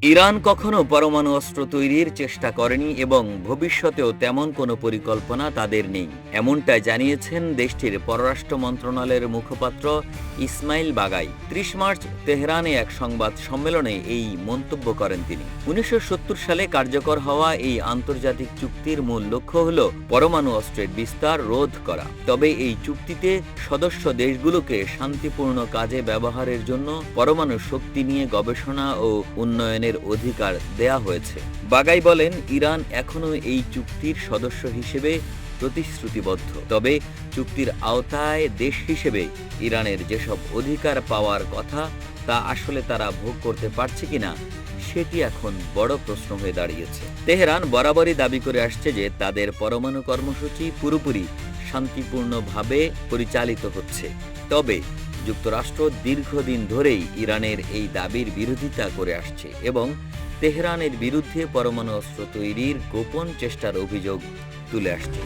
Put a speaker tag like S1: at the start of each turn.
S1: Iran কখনো পরমাণু অস্ত্র তৈরির চেষ্টা করেনি এবং ভবিষ্যতেও তেমন কোনো পরিকল্পনা তাদের নেই, এমনটাই জানিয়েছেন দেশটির পররাষ্ট্র মন্ত্রণালয়ের মুখপাত্র ইসমাইল বাগাই। ৩০ মার্চ তেহরানে এক সংবাদ সম্মেলনে এই মন্তব্য করেন তিনি। ১৯৭০ সালে কার্যকর হওয়া এই আন্তর্জাতিক চুক্তির মূল লক্ষ্য হল পরমাণু অস্ত্রের বিস্তার রোধ করা। তবে এই চুক্তিতে সদস্য দেশগুলোকে শান্তিপূর্ণ কাজে ব্যবহারের জন্য পরমাণু শক্তি নিয়ে গবেষণা ও উন্নয়নের অধিকার দেয়া হয়েছে। বাগাই বলেন, ইরান এখনো এই চুক্তির সদস্য হিসেবে প্রতিশ্রুতিবদ্ধ। তবে চুক্তির আওতায় দেশ হিসেবে ইরানের যেসব অধিকার পাওয়ার কথা তা আসলে তারা ভোগ করতে পারছে কিনা সেটি এখন বড় প্রশ্ন হয়ে দাঁড়িয়েছে। তেহরান বরাবরই দাবি করে আসছে যে তাদের পরমাণু কর্মসূচি পুরোপুরি শান্তিপূর্ণভাবে পরিচালিত হচ্ছে। তবে যুক্তরাষ্ট্র দীর্ঘদিন ধরেই ইরানের এই দাবির বিরোধিতা করে আসছে এবং তেহরানের বিরুদ্ধে পরমাণু অস্ত্র তৈরির গোপন চেষ্টার অভিযোগ তুলে আসছে।